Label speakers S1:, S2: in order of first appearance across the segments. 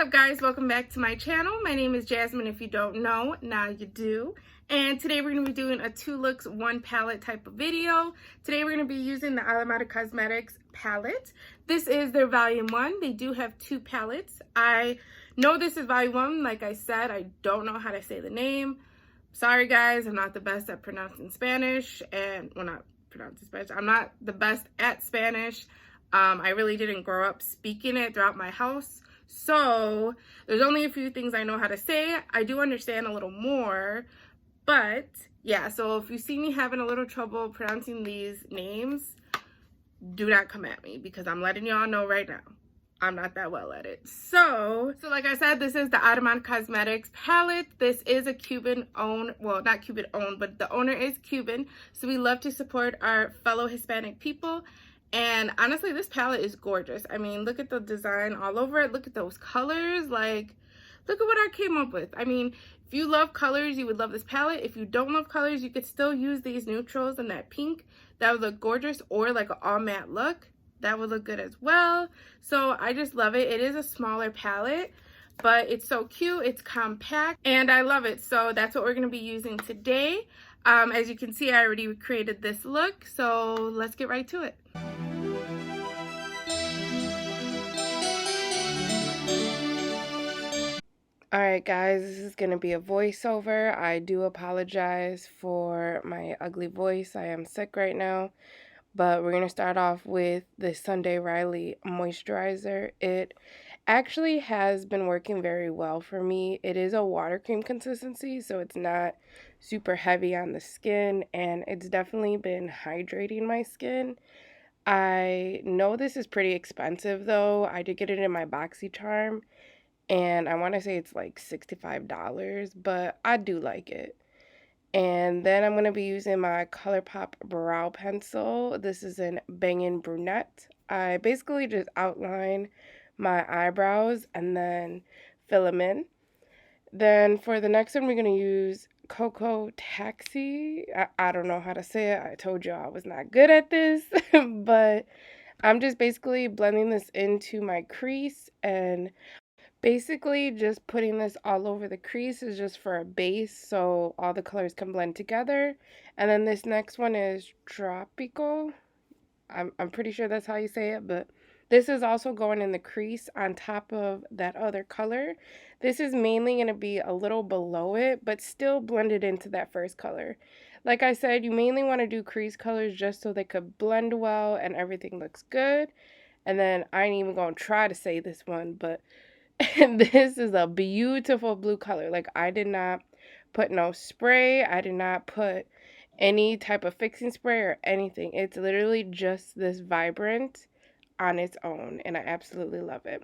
S1: What's up, guys? Welcome back to my channel. My name is Jasmine. If you don't know, now you do. And today we're going to be doing a 2 looks 1 palette type of video. Today we're going to be using the Alamar Cosmetics palette. This is their volume 1. They do have 2 palettes. I know this is volume 1. Like I said, I don't know how to say the name. Sorry guys, I'm not the best at pronouncing Spanish, and well, not pronouncing Spanish. I'm not the best at Spanish. I really didn't grow up speaking it throughout my house. So there's only a few things I know how to say. I do understand a little more, but yeah, so if you see me having a little trouble pronouncing these names, do not come at me because I'm letting y'all know right now, I'm not that well at it. So like I said, this is the Alamar Cosmetics palette. This is a Cuban owned, well, not Cuban owned, but the owner is Cuban. So we love to support our fellow Hispanic people. And honestly, this palette is gorgeous. I mean, look at the design all over it. Look at those colors. Like, look at what I came up with. I mean, if you love colors, you would love this palette. If you don't love colors, you could still use these neutrals and that pink. That would look gorgeous. Or like an all matte look. That would look good as well. So I just love it. It is a smaller palette, but it's so cute. It's compact and I love it. So that's what we're going to be using today. As you can see, I already created this look. So let's get right to it. Alright guys, this is going to be a voiceover. I do apologize for my ugly voice. I am sick right now. But we're going to start off with the Sunday Riley moisturizer. It actually has been working very well for me. It is a water cream consistency, so it's not super heavy on the skin. And it's definitely been hydrating my skin. I know this is pretty expensive though. I did get it in my BoxyCharm. And I want to say it's like $65, but I do like it. And then I'm going to be using my ColourPop brow pencil. This is in Bangin' Brunette. I basically just outline my eyebrows and then fill them in. Then for the next one, we're going to use Cocoa Taxi. I don't know how to say it. I told you I was not good at this, but I'm just basically blending this into my crease, and basically just putting this all over the crease is just for a base so all the colors can blend together. And then this next one is Tropical. I'm pretty sure that's how you say it, but this is also going in the crease on top of that other color. This is mainly going to be a little below it, but still blended into that first color. Like I said, you mainly want to do crease colors just so they could blend well and everything looks good. And then I ain't even going to try to say this one, but this is a beautiful blue color. Like, I did not put no spray. I did not put any type of fixing spray or anything. It's literally just this vibrant on its own, and I absolutely love it.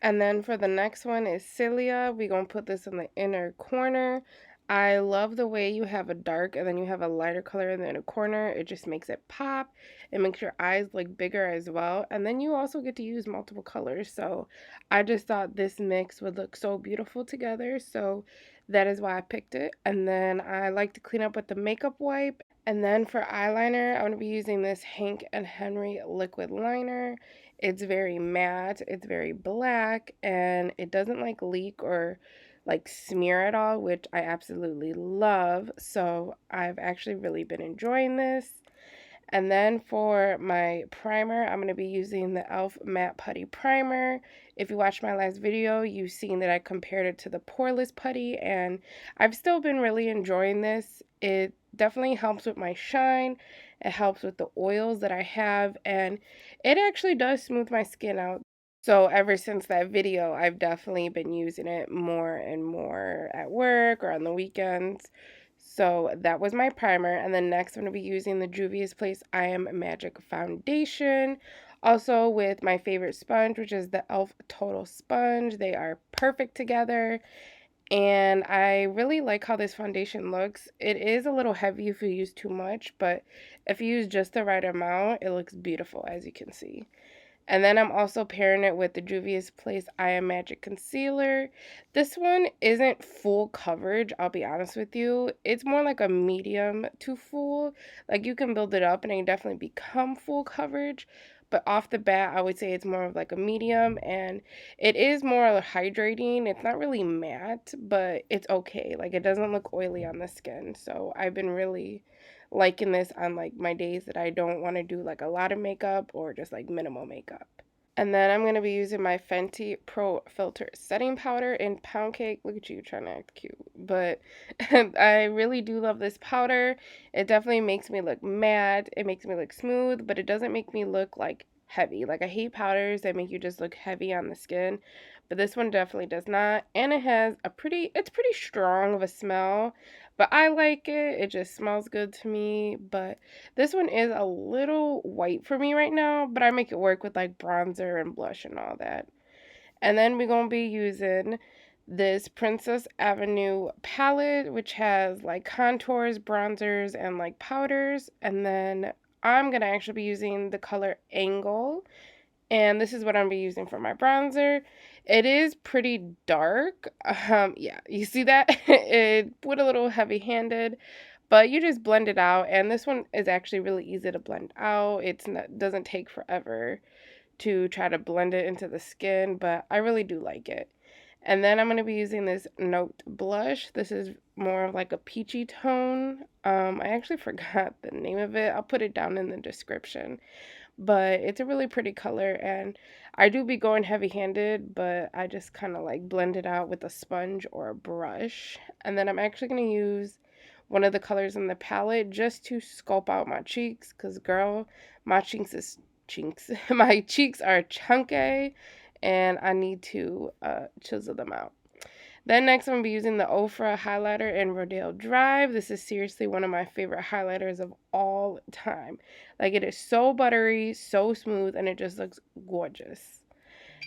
S1: And then for the next one is Cilia. We're going to put this in the inner corner. I love the way you have a dark and then you have a lighter color in the inner corner. It just makes it pop. It makes your eyes look bigger as well. And then you also get to use multiple colors. So I just thought this mix would look so beautiful together. So that is why I picked it. And then I like to clean up with the makeup wipe. And then for eyeliner, I'm going to be using this Hank & Henry liquid liner. It's very matte. It's very black. And it doesn't like leak or like smear at all, which I absolutely love. So I've actually really been enjoying this. And then for my primer, I'm going to be using the e.l.f. Matte Putty Primer. If you watched my last video, you've seen that I compared it to the Poreless Putty, and I've still been really enjoying this. It definitely helps with my shine. It helps with the oils that I have, and it actually does smooth my skin out. So ever since that video, I've definitely been using it more and more at work or on the weekends. So that was my primer. And then next I'm going to be using the Juvias Place I Am Magic Foundation. Also with my favorite sponge, which is the e.l.f. Total Sponge. They are perfect together. And I really like how this foundation looks. It is a little heavy if you use too much, but if you use just the right amount, it looks beautiful, as you can see. And then I'm also pairing it with the Juvias Place I Am Magic Concealer. This one isn't full coverage, I'll be honest with you. It's more like a medium to full. Like, you can build it up and it can definitely become full coverage. but off the bat, I would say it's more of like a medium, and it is more hydrating. It's not really matte, but it's okay. Like, it doesn't look oily on the skin. So I've been really liking this on like my days that I don't want to do like a lot of makeup or just like minimal makeup. And then I'm going to be using my Fenty ProFilter setting powder in Pound Cake. Look at you trying to act cute. But I really do love this powder. It definitely makes me look matte. It makes me look smooth, but it doesn't make me look like heavy. Like, I hate powders that make you just look heavy on the skin. But this one definitely does not. And it has it's pretty strong of a smell. But I like it. It just smells good to me. But this one is a little white for me right now, but I make it work with like bronzer and blush and all that. And then we're going to be using this Princess Avenue palette, which has like contours, bronzers, and like powders. And then I'm going to actually be using the color Angle. And this is what I'm going to be using for my bronzer. It is pretty dark. Yeah, you see that? It went a little heavy-handed, but you just blend it out. And this one is actually really easy to blend out. Doesn't take forever to try to blend it into the skin, but I really do like it. And then I'm going to be using this Note blush. This is more of like a peachy tone. I actually forgot the name of it. I'll put it down in the description. But it's a really pretty color, and I do be going heavy-handed, but I just kind of like blend it out with a sponge or a brush. And then I'm actually going to use one of the colors in the palette just to sculpt out my cheeks, because girl, my cheeks my cheeks are chunky, and I need to chisel them out. Then next I'm going to be using the Ofra highlighter in Rodeo Drive. This is seriously one of my favorite highlighters of all time. Like, it is so buttery, so smooth, and it just looks gorgeous.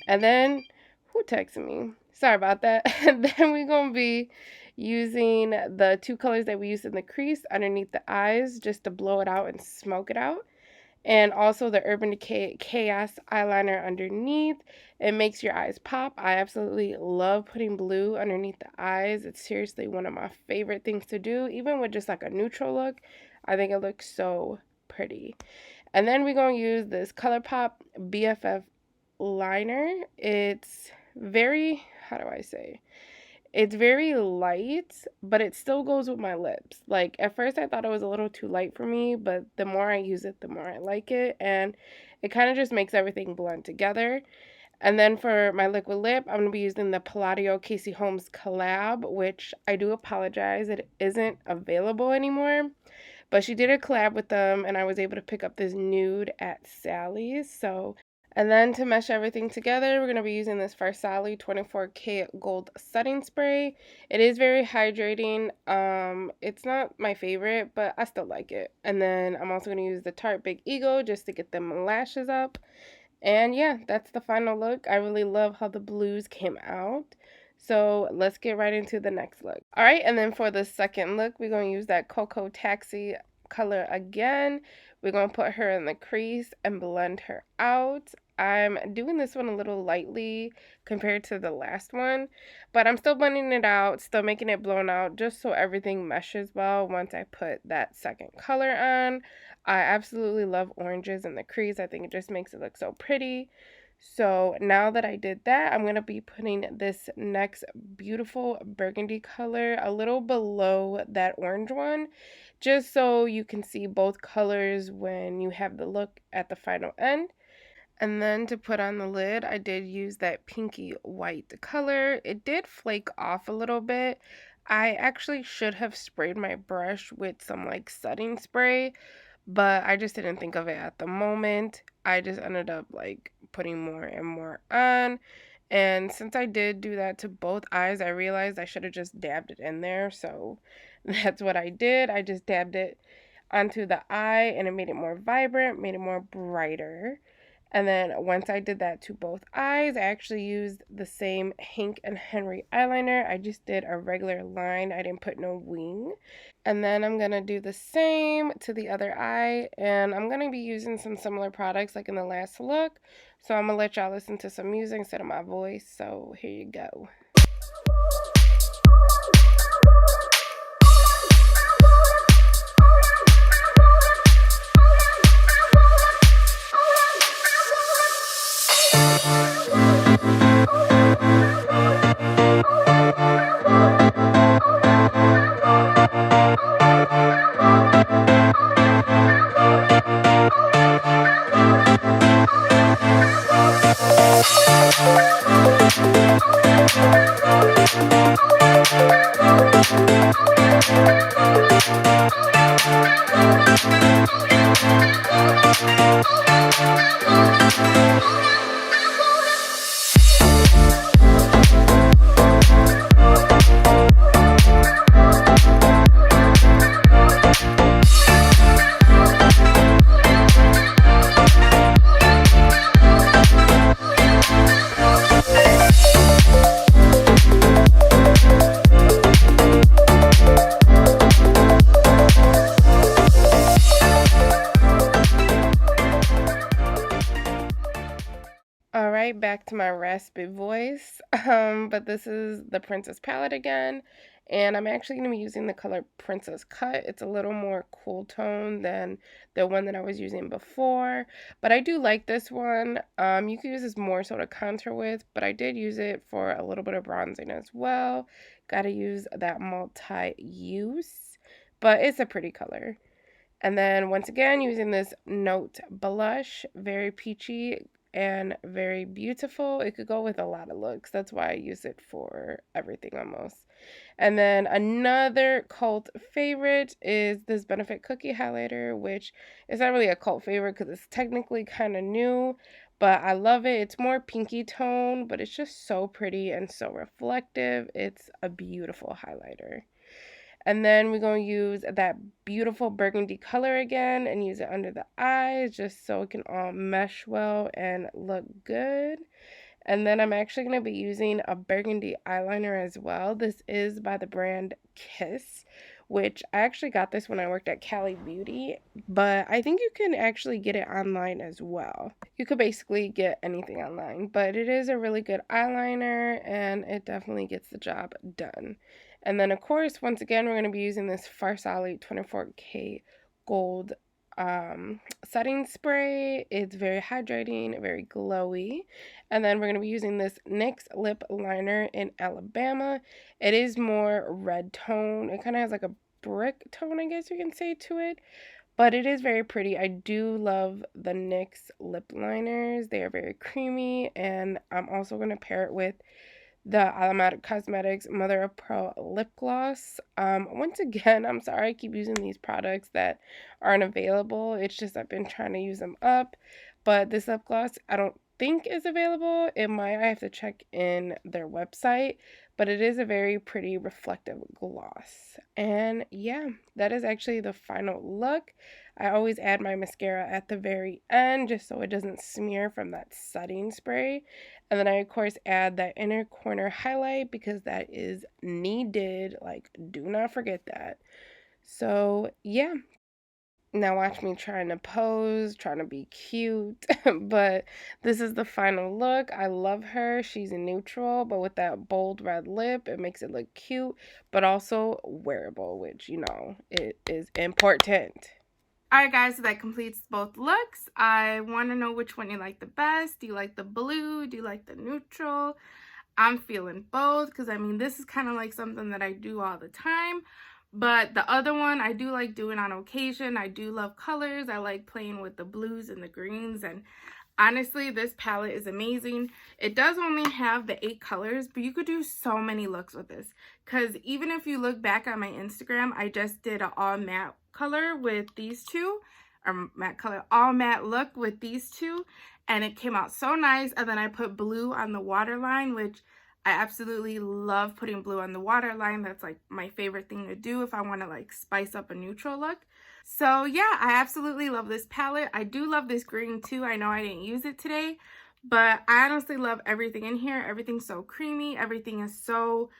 S1: And then, who texted me? Sorry about that. And then we're going to be using the two colors that we used in the crease underneath the eyes just to blow it out and smoke it out. And also the Urban Decay Chaos eyeliner underneath. It makes your eyes pop. I absolutely love putting blue underneath the eyes. It's seriously one of my favorite things to do. Even with just like a neutral look, I think it looks so pretty. And then we're going to use this ColourPop BFF liner. It's very, how do I say? It's very light, but it still goes with my lips. Like, at first I thought it was a little too light for me, but the more I use it, the more I like it. And it kind of just makes everything blend together. And then for my liquid lip, I'm going to be using the Palladio Casey Holmes collab, which I do apologize, it isn't available anymore. But she did a collab with them, and I was able to pick up this nude at Sally's. And then to mesh everything together, we're going to be using this Farsali 24K Gold Setting Spray. It is very hydrating. It's not my favorite, but I still like it. And then I'm also going to use the Tarte Big Ego just to get them lashes up. And yeah, that's the final look. I really love how the blues came out. So let's get right into the next look. All right, and then for the second look, we're going to use that Cocoa Taxi color again. We're going to put her in the crease and blend her out. I'm doing this one a little lightly compared to the last one, but I'm still blending it out, still making it blown out, just so everything meshes well once I put that second color on. I absolutely love oranges in the crease. I think it just makes it look so pretty. So now that I did that, I'm going to be putting this next beautiful burgundy color a little below that orange one, just so you can see both colors when you have the look at the final end. And then to put on the lid, I did use that pinky white color. It did flake off a little bit. I actually should have sprayed my brush with some like setting spray, but I just didn't think of it at the moment. I just ended up like putting more and more on. And since I did do that to both eyes, I realized I should have just dabbed it in there. So that's what I did. I just dabbed it onto the eye, and it made it more vibrant, made it more brighter. And then once I did that to both eyes, I actually used the same Hank and Henry eyeliner. I just did a regular line. I didn't put no wing. And then I'm going to do the same to the other eye. And I'm going to be using some similar products like in the last look. So I'm going to let y'all listen to some music instead of my voice. So here you go. Alright, back to my raspy voice. But this is the Princess palette again. And I'm actually going to be using the color Princess Cut. It's a little more cool tone than the one that I was using before. But I do like this one. You can use this more so to contour with. But I did use it for a little bit of bronzing as well. Got to use that multi-use. But it's a pretty color. And then once again, using this Note blush. Very peachy and very beautiful. It could go with a lot of looks. That's why I use it for everything almost. And then another cult favorite is this Benefit Cookie highlighter, which is not really a cult favorite because it's technically kind of new, but I love it. It's more pinky tone, but it's just so pretty and so reflective. It's a beautiful highlighter. And then we're going to use that beautiful burgundy color again and use it under the eyes just so it can all mesh well and look good. And then I'm actually going to be using a burgundy eyeliner as well. This is by the brand Kiss, which I actually got this when I worked at Cali Beauty, but I think you can actually get it online as well. You could basically get anything online, but it is a really good eyeliner and it definitely gets the job done. And then, of course, once again, we're going to be using this Farsali 24K Gold setting spray. It's very hydrating, very glowy. And then we're going to be using this NYX lip liner in Alabama. It is more red tone. It kind of has like a brick tone, I guess you can say, to it. But it is very pretty. I do love the NYX lip liners. They are very creamy. And I'm also going to pair it with the Alamar Cosmetics Mother of Pearl lip gloss. Once again, I'm sorry I keep using these products that aren't available. It's just I've been trying to use them up. But this lip gloss I don't think is available. I have to check in their website. But it is a very pretty reflective gloss. And yeah, that is actually the final look. I always add my mascara at the very end just so it doesn't smear from that setting spray. And then I, of course, add that inner corner highlight because that is needed. Like, do not forget that. So, yeah. Now watch me trying to pose, trying to be cute. But this is the final look. I love her. She's neutral, but with that bold red lip, it makes it look cute, but also wearable, which, it is important. Alright guys, so that completes both looks. I want to know which one you like the best. Do you like the blue? Do you like the neutral? I'm feeling both because, this is kind of like something that I do all the time. But the other one, I do like doing on occasion. I do love colors. I like playing with the blues and the greens. And honestly, this palette is amazing. It does only have the 8 colors, but you could do so many looks with this. Because even if you look back on my Instagram, I just did an all matte color with these two. Or matte color, all matte look with these two. And it came out so nice. And then I put blue on the waterline, which I absolutely love putting blue on the waterline. That's like my favorite thing to do if I want to like spice up a neutral look. So yeah, I absolutely love this palette. I do love this green too. I know I didn't use it today, but I honestly love everything in here. Everything's so creamy. Everything is so,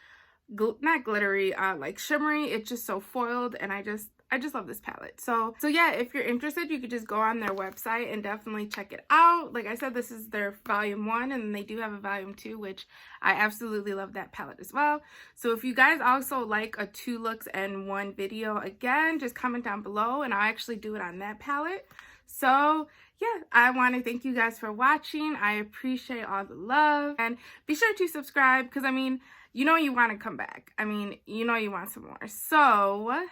S1: not glittery, like shimmery. It's just so foiled, and I just love this palette. So yeah, if you're interested, you could just go on their website and definitely check it out. Like I said, this is their volume 1, and they do have a volume 2, which I absolutely love that palette as well. So if you guys also like a 2 looks and 1 video, again, just comment down below and I'll actually do it on that palette. So yeah, I want to thank you guys for watching. I appreciate all the love, and be sure to subscribe because you want to come back. You want some more. So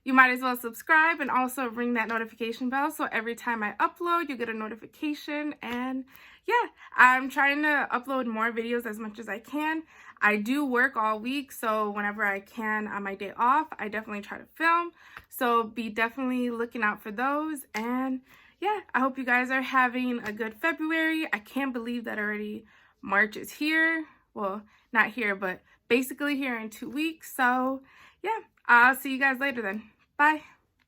S2: you might as well subscribe and also ring that notification bell so every time I upload, you get a notification. And yeah, I'm trying to upload more videos as much as I can. I do work all week, so whenever I can on my day off, I definitely try to film. So be definitely looking out for those. And yeah, I hope you guys are having a good February. I can't believe that already March is here. Well, not here, but basically here in 2 weeks. So yeah, I'll see you guys later then. Bye.